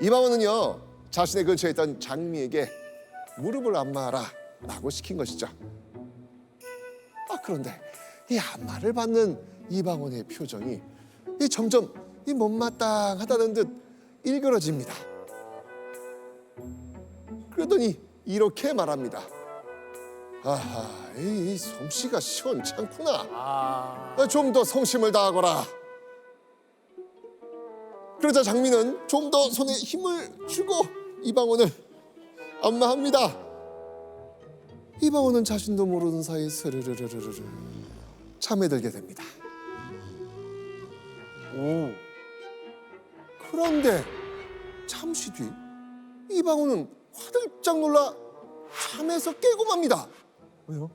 이방원은요 자신의 근처에 있던 장미에게 무릎을 안마하라 라고 시킨 것이죠. 그런데 이 안마를 받는 이방원의 표정이 점점 못마땅하다는 듯 일그러집니다. 그러더니 이렇게 말합니다. 아하, 이 솜씨가 시원찮구나. 좀 더 성심을 다하거라. 그러자 장미는 좀 더 손에 힘을 주고 이방원을 안마합니다. 이방원은 자신도 모르는 사이 스르르르르르 잠에 들게 됩니다. 그런데 잠시 뒤 이방원은 화들짝 놀라 잠에서 깨고 맙니다. 왜요?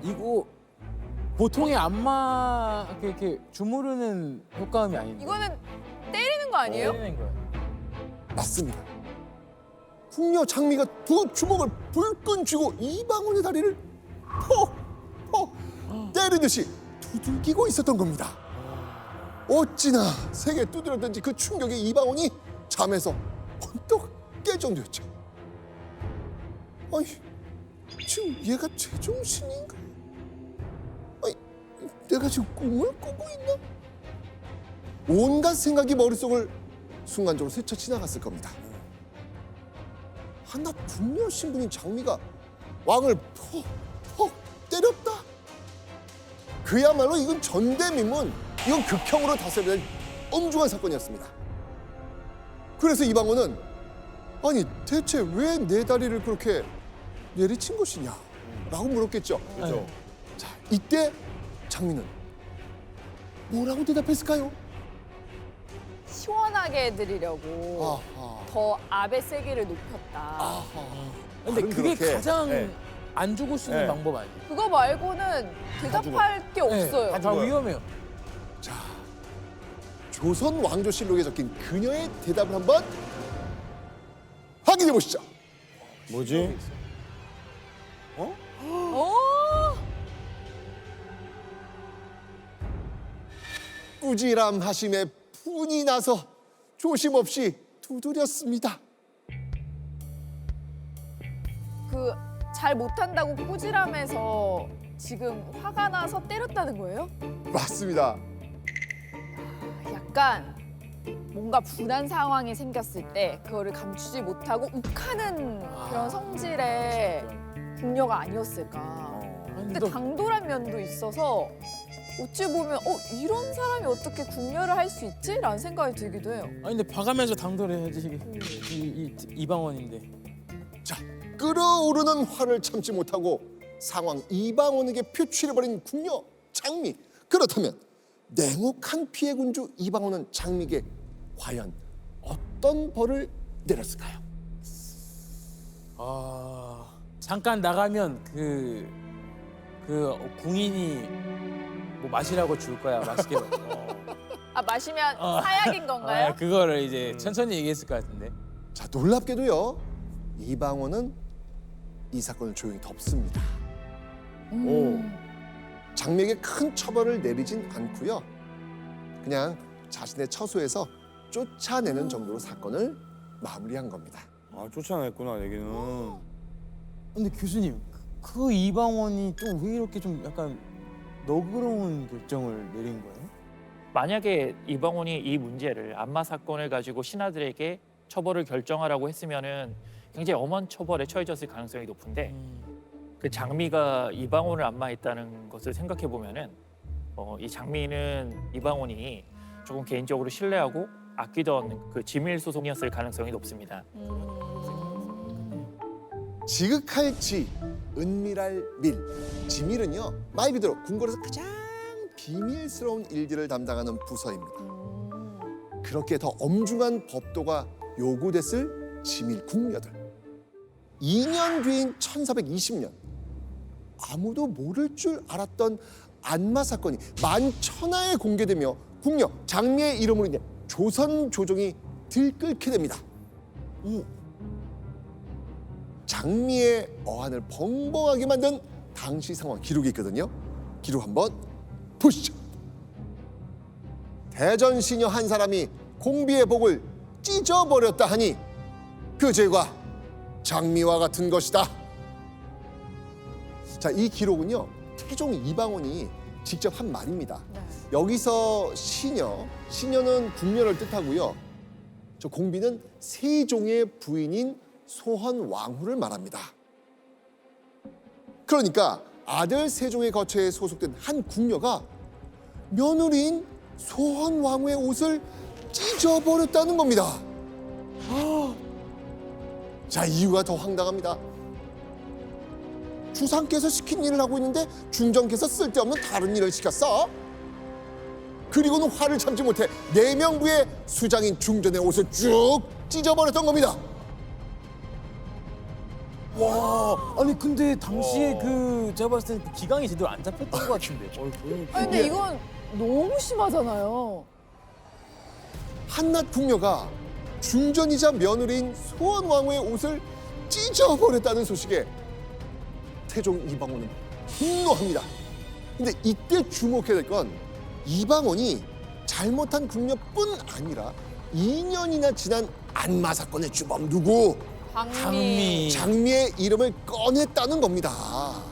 이거 보통의 안마 이렇게 주무르는 효과음이 아닌데. 이거는 때리는 거 아니에요? 때리는 거야. 맞습니다. 궁녀 장미가 두 주먹을 불끈 쥐고 이방원의 다리를 퍽퍽 때리듯이 두들기고 있었던 겁니다. 어찌나 세게 두드렸던지 그 충격에 이방원이 잠에서 번떡 깰 정도였죠. 아니, 지금 얘가 제정신인가? 아니, 내가 지금 꿈을 꾸고 있나? 온갖 생각이 머릿속을 순간적으로 스쳐 지나갔을 겁니다. 하나 궁녀 신분인 장미가 왕을 퍽퍽 때렸다. 그야말로 이건 전대미문, 이건 극형으로 다스려야 될 엄중한 사건이었습니다. 그래서 이방원은 아니 대체 왜 내 다리를 그렇게 내리친 것이냐 라고 물었겠죠. 그렇죠. 자, 이때 장미는 뭐라고 대답했을까요? 시원하게 해드리려고 아하. 더 압의 세기를 높였다. 아하. 근데 말은 그게 그렇게. 가장 네. 안 죽을 수 있는 네. 방법 아니에요? 그거 말고는 대답할 게 없어요. 다 위험해요. 자, 조선 왕조실록에 적힌 그녀의 대답을 한번 확인해 보시죠. 뭐지? 오! 꾸지람 하심에 분이 나서 조심 없이 두드렸습니다. 그 잘 못한다고 꾸지람해서 지금 화가 나서 때렸다는 거예요? 맞습니다. 약간 뭔가 분한 상황이 생겼을 때 그거를 감추지 못하고 욱하는 그런 성질의 궁녀가 아니었을까. 근데 너- 당돌한 면도 있어서 어찌 보면 이런 사람이 어떻게 궁녀를 할 수 있지? 라는 생각이 들기도 해요. 아니 근데 봐가면서 당돌해야지 이방원인데. 자, 끓어오르는 화를 참지 못하고 상황 이방원에게 표출해버린 궁녀 장미. 그렇다면 냉혹한 피해 군주 이방원은 장미에게 과연 어떤 벌을 내렸을까요? 잠깐 나가면 그 궁인이 뭐 마시라고 줄 거야. 맛있게 먹어. 아, 마시면 사약인 건가요? 그거를 이제 천천히 얘기했을 것 같은데. 자, 놀랍게도요 이방원은 이 사건을 조용히 덮습니다. 장미에게 큰 처벌을 내리진 않고요. 그냥 자신의 처소에서 쫓아내는 정도로 사건을 마무리한 겁니다. 아, 쫓아냈구나, 얘기는. 근데 교수님, 그 이방원이 또 왜 이렇게 좀 약간 너그러운 결정을 내린 거예요? 만약에 이방원이 이 문제를 안마 사건을 가지고 신하들에게 처벌을 결정하라고 했으면은 굉장히 엄한 처벌에 처해졌을 가능성이 높은데 그 장미가 이방원을 안마했다는 것을 생각해 보면은 이 장미는 이방원이 조금 개인적으로 신뢰하고 아끼던 그 지밀 소송이었을 가능성이 높습니다. 지극할 지, 은밀할 밀. 지밀은요 말 그대로 궁궐에서 가장 비밀스러운 일들을 담당하는 부서입니다. 그렇게 더 엄중한 법도가 요구됐을 지밀 궁녀들. 2년 뒤인 1420년 아무도 모를 줄 알았던 안마 사건이 만천하에 공개되며 궁녀 장미의 이름으로 인해 조선 조정이 들끓게 됩니다. 장미의 어안을 벙벙하게 만든 당시 상황 기록이 있거든요. 기록 한번 보시죠. 대전 시녀 한 사람이 공비의 복을 찢어버렸다 하니 그 죄가 장미와 같은 것이다. 자, 이 기록은요 태종 이방원이 직접 한 말입니다. 네. 여기서 시녀는 궁녀를 뜻하고요. 저 공비는 세종의 부인인 소헌왕후를 말합니다. 그러니까 아들 세종의 거처에 소속된 한 궁녀가 며느리인 소헌왕후의 옷을 찢어버렸다는 겁니다. 자, 이유가 더 황당합니다. 주상께서 시킨 일을 하고 있는데 중정께서 쓸데없는 다른 일을 시켰어. 그리고는 화를 참지 못해 내명부의 수장인 중전의 옷을 쭉 찢어버렸던 겁니다. 와, 아니 근데 당시에 그 제가 봤을 때 기강이 제대로 안 잡혔던 것 같은데. 아니 근데 이건 너무 심하잖아요. 한낱 궁녀가 중전이자 며느리인 소헌왕후의 옷을 찢어버렸다는 소식에 태종 이방원은 분노합니다. 근데 이때 주목해야 될 건 이방원이 잘못한 궁녀뿐 아니라 2년이나 지난 안마 사건의 주범 누구? 장미. 장미의 이름을 꺼냈다는 겁니다.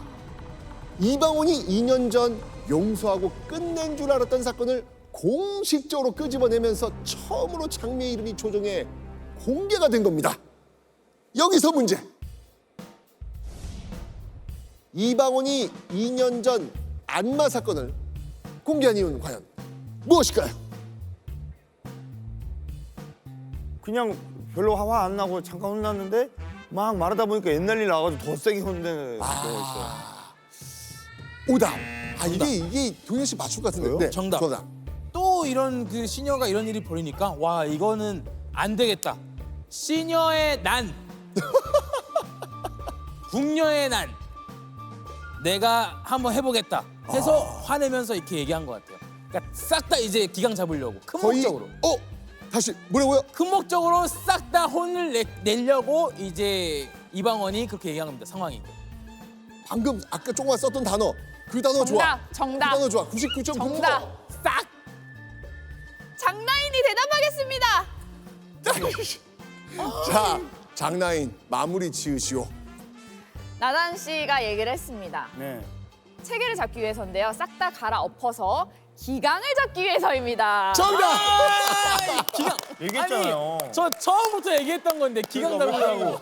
이방원이 2년 전 용서하고 끝낸 줄 알았던 사건을 공식적으로 끄집어내면서 처음으로 장미의 이름이 조정에 공개가 된 겁니다. 여기서 문제. 이방원이 2년 전 안마 사건을 공개한 이유는 과연 무엇일까요? 그냥 별로 화 안 나고 잠깐 혼났는데 막 말하다 보니까 옛날 일 나와가지고 더 세게 혼내는 거 있어요. 오답. 이게 동현 씨 맞출 것 같은데. 저요? 네, 정답. 정답. 또 이런 그 시녀가 이런 일이 벌이니까 와 이거는 안 되겠다. 시녀의 난, 궁녀의 난, 내가 한번 해보겠다 해서 화내면서 이렇게 얘기한 것 같아요. 그러니까 싹 다 이제 기강 잡으려고 큰 목적으로. 다시 뭐라고요? 큰 목적으로 싹 다 혼을 내려고 이제 이방원이 그렇게 얘기한 겁니다. 상황이. 방금 아까 조금만 썼던 단어. 그 단어 좋아. 정답. 그 단어 좋아. 99.9%. 정답. 싹. 장나인이 대답하겠습니다. 자, 장나인 마무리 지으시오. 나단 씨가 얘기를 했습니다. 네. 체계를 잡기 위해서인데요. 싹 다 갈아엎어서 기강을 잡기 위해서입니다. 정답! 기강. 얘기했잖아요. 아니, 저 처음부터 얘기했던 건데 기강 잡으려고.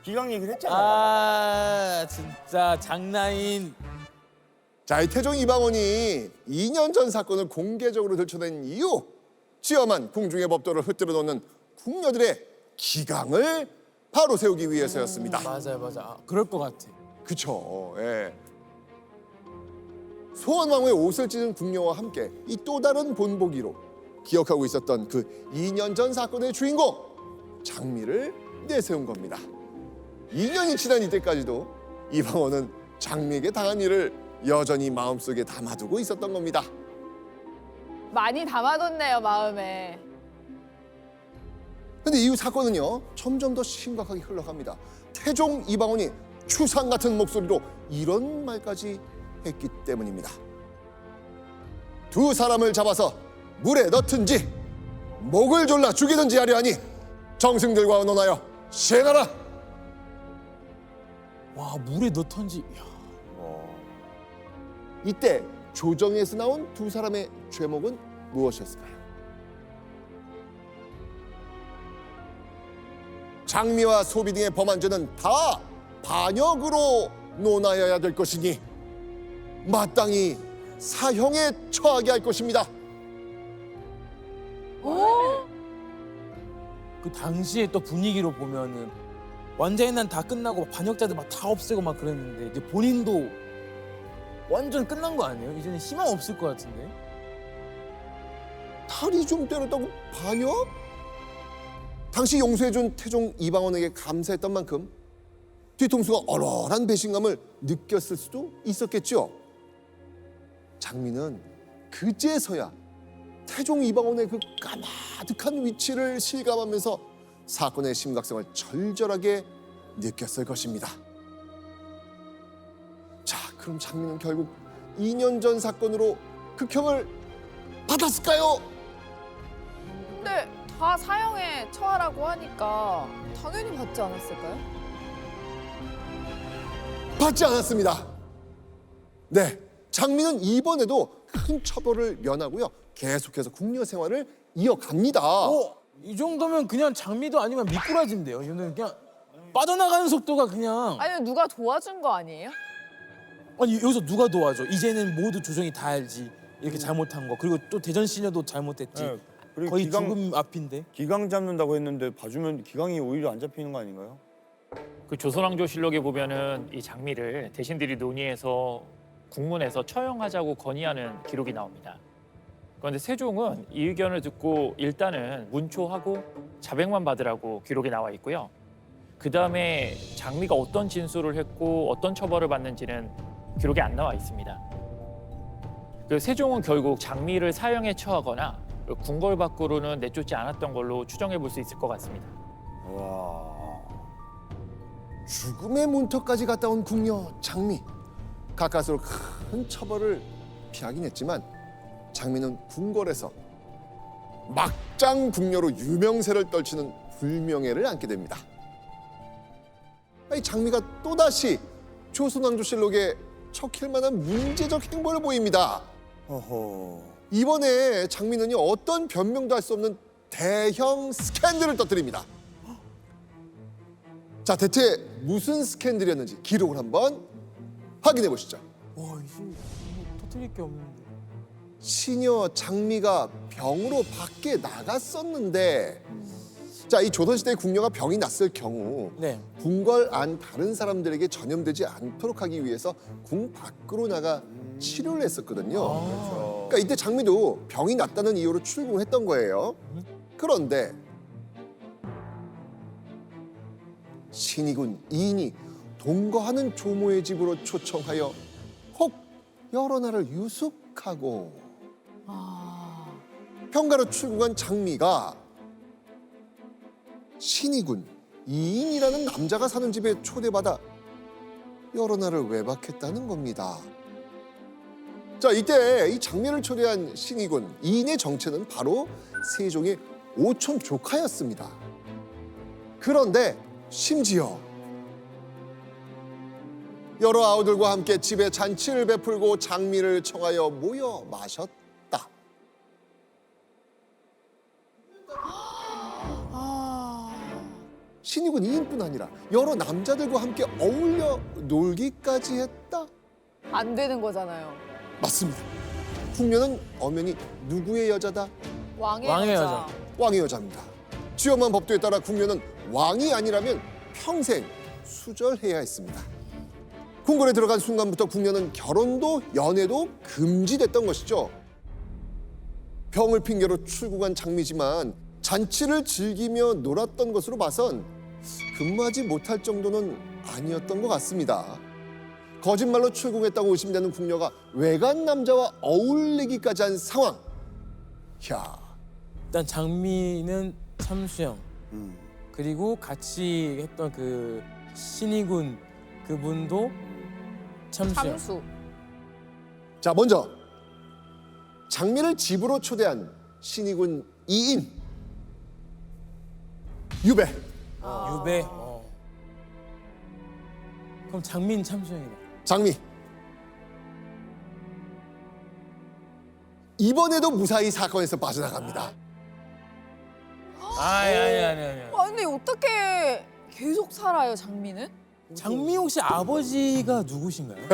기강 얘기를 했잖아요. 아 진짜 장나인. 자, 이 태종 이방원이 2년 전 사건을 공개적으로 들춰낸 이유, 지엄한 궁중의 법도를 흩뜨려 놓는 궁녀들의 기강을 바로 세우기 위해서였습니다. 맞아요. 아, 그럴 것 같아. 그쵸. 예. 소헌왕후의 옷을 찢은 궁녀와 함께 이 또 다른 본보기로 기억하고 있었던 그 2년 전 사건의 주인공 장미를 내세운 겁니다. 2년이 지난 이때까지도 이방원은 장미에게 당한 일을 여전히 마음속에 담아두고 있었던 겁니다. 많이 담아뒀네요, 마음에. 근데 이후 사건은요 점점 더 심각하게 흘러갑니다. 태종 이방원이 추상 같은 목소리로 이런 말까지 했기 때문입니다. 두 사람을 잡아서 물에 넣든지 목을 졸라 죽이든지 하려 하니 정승들과 의논하여 시행하라. 와 물에 넣던지. 이야. 이때 조정에서 나온 두 사람의 죄목은 무엇이었을까요? 장미와 소비 등의 범한 죄는 다 반역으로 논하여야 될 것이니 마땅히 사형에 처하게 할 것입니다. 그 당시에 또 분위기로 보면은 완전히 난 다 끝나고 반역자들 막 다 없애고 막 그랬는데 이제 본인도 완전 끝난 거 아니에요? 이제는 희망 없을 것 같은데. 탈이 좀 때렸다고 반역? 당시 용서해준 태종 이방원에게 감사했던 만큼 뒤통수가 얼얼한 배신감을 느꼈을 수도 있었겠죠. 장미는 그제서야 태종 이방원의 그 까마득한 위치를 실감하면서 사건의 심각성을 절절하게 느꼈을 것입니다. 자, 그럼 장민은 결국 2년 전 사건으로 극형을 받았을까요? 근데 다 사형에 처하라고 하니까 당연히 받지 않았을까요? 받지 않았습니다. 네, 장민은 이번에도 큰 처벌을 면하고요. 계속해서 궁녀 생활을 이어갑니다. 이 정도면 그냥 장미도 아니면 미꾸라지인데요. 이거는 그냥 빠져나가는 속도가 그냥 아니면 누가 도와준 거 아니에요? 아니 여기서 누가 도와줘? 이제는 모두 조정이 다 알지. 이렇게 잘못한 거. 그리고 또 대전 시녀도 잘못했지. 네, 그리고 거의 기강, 죽음 앞인데. 기강 잡는다고 했는데 봐주면 기강이 오히려 안 잡히는 거 아닌가요? 그 조선왕조실록에 보면은 이 장미를 대신들이 논의해서 국문에서 처형하자고 건의하는 기록이 나옵니다. 그런데 세종은 이 의견을 듣고 일단은 문초하고 자백만 받으라고 기록이 나와 있고요. 그 다음에 장미가 어떤 진술을 했고 어떤 처벌을 받는지는 기록이 안 나와 있습니다. 그 세종은 결국 장미를 사형에 처하거나 궁궐 밖으로는 내쫓지 않았던 걸로 추정해 볼 수 있을 것 같습니다. 와. 죽음의 문턱까지 갔다 온 궁녀 장미. 가까스로 큰 처벌을 피하긴 했지만 장미는 궁궐에서 막장 궁녀로 유명세를 떨치는 불명예를 안게 됩니다. 아니, 장미가 또다시 조선왕조실록에 척힐 만한 문제적 행보를 보입니다. 허허. 이번에 장미는요, 어떤 변명도 할 수 없는 대형 스캔들을 터뜨립니다. 자, 대체 무슨 스캔들이었는지 기록을 한번 확인해 보시죠. 와, 이제 터뜨릴 게 없는데. 시녀 장미가 병으로 밖에 나갔었는데, 자, 이 조선시대 궁녀가 병이 났을 경우 네. 궁궐 안 다른 사람들에게 전염되지 않도록 하기 위해서 궁 밖으로 나가 치료를 했었거든요. 그러니까 이때 장미도 병이 났다는 이유로 출궁을 했던 거예요. 그런데 신이군 이인이 동거하는 조모의 집으로 초청하여 혹 여러 날을 유숙하고 평가로 출궁한 장미가 신이군 이인이라는 남자가 사는 집에 초대받아 여러 날을 외박했다는 겁니다. 자, 이때 이 장미를 초대한 신이군 이인의 정체는 바로 세종의 오촌 조카였습니다. 그런데 심지어 여러 아우들과 함께 집에 잔치를 베풀고 장미를 청하여 모여 마셨다. 신이군 이인뿐 아니라 여러 남자들과 함께 어울려 놀기까지 했다. 안 되는 거잖아요. 맞습니다. 궁녀는 엄연히 누구의 여자다? 왕의 왕의 여자. 여자. 왕의 여자입니다. 지엄한 법도에 따라 궁녀는 왕이 아니라면 평생 수절해야 했습니다. 궁궐에 들어간 순간부터 궁녀는 결혼도 연애도 금지됐던 것이죠. 병을 핑계로 출궁한 장미지만 잔치를 즐기며 놀았던 것으로 봐선 근무하지 못할 정도는 아니었던 것 같습니다. 거짓말로 출궁했다고 의심되는 궁녀가 외간 남자와 어울리기까지 한 상황. 야, 일단 장미는 참수형. 그리고 같이 했던 그 신이군 그분도 참수형. 참수. 자, 먼저 장미를 집으로 초대한 신이군 이인 유배. 유배. 그럼 장미는 참수형이다. 장미. 이번에도 무사히 사건에서 빠져나갑니다. 아니. 아니 어떻게 계속 살아요 장미는? 장미 혹시 아버지가 누구신가요?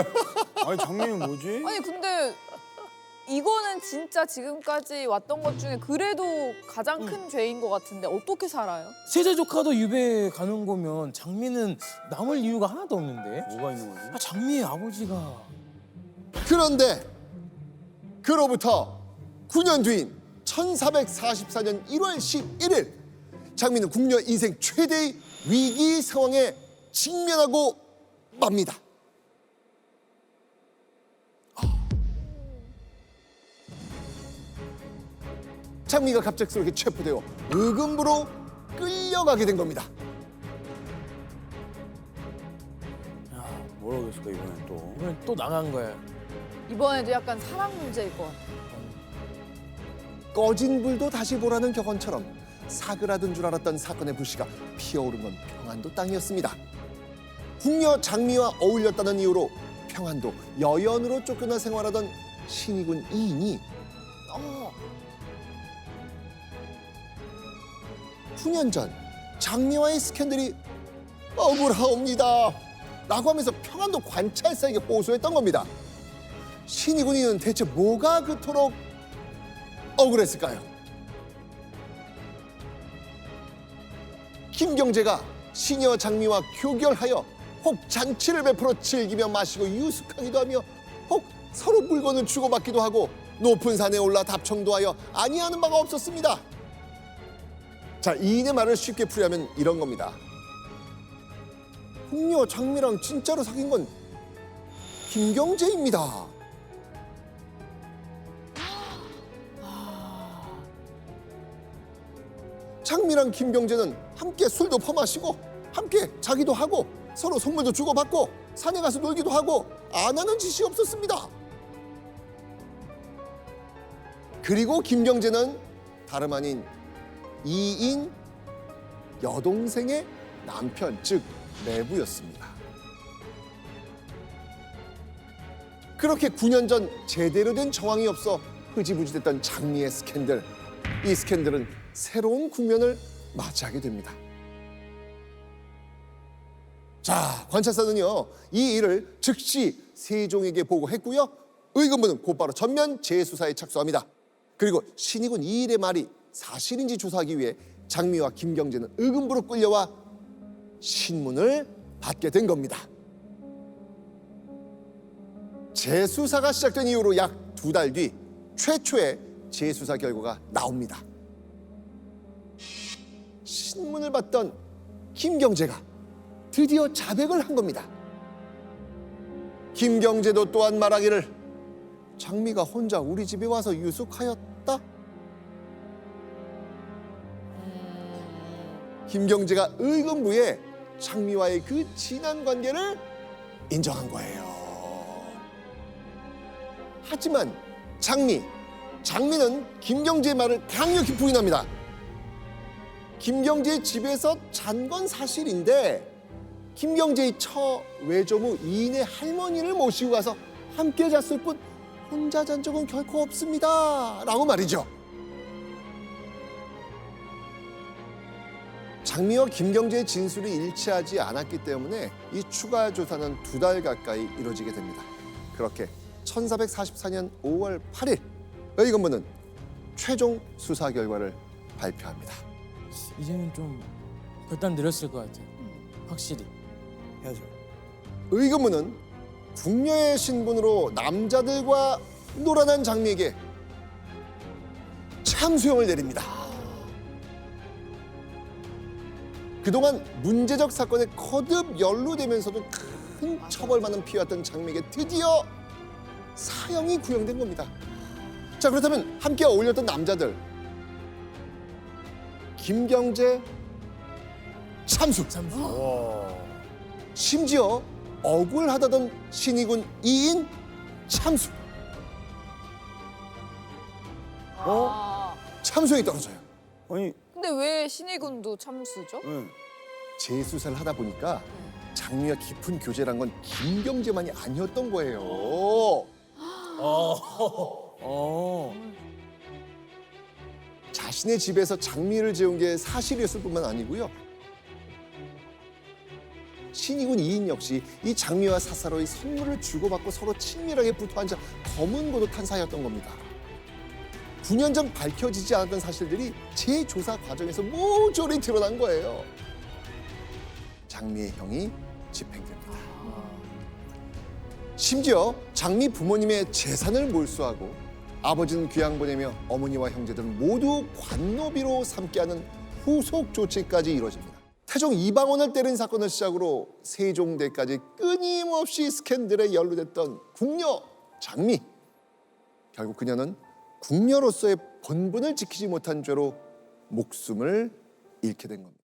아니 장미는 뭐지? 아니 근데 이거는 진짜 지금까지 왔던 것 중에 그래도 가장 큰 죄인 것 같은데 어떻게 살아요? 세자 조카도 유배 가는 거면 장미는 남을 이유가 하나도 없는데. 뭐가 있는 거지? 아, 장미의 아버지가. 그런데 그로부터 9년 뒤인 1444년 1월 11일 장미는 궁녀 인생 최대의 위기 상황에 직면하고 맙니다. 장미가 갑작스럽게 체포되어 의금부로 끌려가게 된 겁니다. 뭐라고 했을까 이번엔 또. 이번엔 또 나간 거야. 이번에도 약간 사랑 문제일 것 같아. 꺼진 불도 다시 보라는 격언처럼 사그라든 줄 알았던 사건의 불씨가 피어오른 건 평안도 땅이었습니다. 궁녀 장미와 어울렸다는 이유로 평안도 여연으로 쫓겨나 생활하던 신이군 이인이 어. 9년 전 장미와의 스캔들이 억울하옵니다 라고 하면서 평안도 관찰사에게 호소했던 겁니다. 신이군이는 대체 뭐가 그토록 억울했을까요? 김경재가 시녀 장미와 교결하여 혹 잔치를 베풀어 즐기며 마시고 유숙하기도 하며 혹 서로 물건을 주고받기도 하고 높은 산에 올라 답청도 하여 아니하는 바가 없었습니다. 자, 이인의 말을 쉽게 풀이하면 이런 겁니다. 궁녀 장미랑 진짜로 사귄 건 김경재입니다. 장미랑 김경재는 함께 술도 퍼마시고 함께 자기도 하고 서로 선물도 주고받고 산에 가서 놀기도 하고 안 하는 짓이 없었습니다. 그리고 김경재는 다름 아닌 이인 여동생의 남편, 즉 내부였습니다. 그렇게 9년 전 제대로 된 정황이 없어 흐지부지 됐던 장미의 스캔들. 이 스캔들은 새로운 국면을 맞이하게 됩니다. 자, 관찰사는요, 이 일을 즉시 세종에게 보고했고요. 의금부는 곧바로 전면 재수사에 착수합니다. 그리고 신이군 이 일의 말이 사실인지 조사하기 위해 장미와 김경재는 의금부로 끌려와 신문을 받게 된 겁니다. 재수사가 시작된 이후로 약 2달 뒤 최초의 재수사 결과가 나옵니다. 신문을 받던 김경재가 드디어 자백을 한 겁니다. 김경재도 또한 말하기를 장미가 혼자 우리 집에 와서 유숙하였다. 김경재가 의금부에 장미와의 그 진한 관계를 인정한 거예요. 하지만 장미는 김경재의 말을 강력히 부인합니다. 김경재의 집에서 잔 건 사실인데 김경재의 처 외조무 이인의 할머니를 모시고 가서 함께 잤을 뿐 혼자 잔 적은 결코 없습니다 라고 말이죠. 장미와 김경재의 진술이 일치하지 않았기 때문에 이 추가 조사는 2달 가까이 이루어지게 됩니다. 그렇게 1444년 5월 8일 의금부는 최종 수사 결과를 발표합니다. 이제는 좀 결단 내렸을 것 같아요. 확실히. 해야죠. 의금부는 궁녀의 신분으로 남자들과 놀아난 장미에게 참수형을 내립니다. 그동안 문제적 사건에 거듭 연루되면서도 큰 처벌받는 피해왔던 장미에게 드디어 사형이 구형된 겁니다. 자, 그렇다면 함께 어울렸던 남자들 김경재 참수. 심지어 억울하다던 신이군 이인 참수. 아. 참수형이 떨어져요. 아니, 근데 왜 신의군도 참수죠? 응. 재수사를 하다 보니까 장미와 깊은 교제란 건 김경재만이 아니었던 거예요. 자신의 집에서 장미를 재운 게 사실이었을 뿐만 아니고요. 신이군 이인 역시 이 장미와 사사로이 선물을 주고받고 서로 친밀하게 붙어앉아 검은 고도 탄 사이였던 겁니다. 9년 전 밝혀지지 않았던 사실들이 재조사 과정에서 모조리 드러난 거예요. 장미의 형이 집행됩니다. 심지어 장미 부모님의 재산을 몰수하고 아버지는 귀양 보내며 어머니와 형제들은 모두 관노비로 삼게하는 후속 조치까지 이루어집니다. 태종 이방원을 때린 사건을 시작으로 세종대까지 끊임없이 스캔들에 연루됐던 궁녀 장미. 결국 그녀는 궁녀로서의 본분을 지키지 못한 죄로 목숨을 잃게 된 겁니다.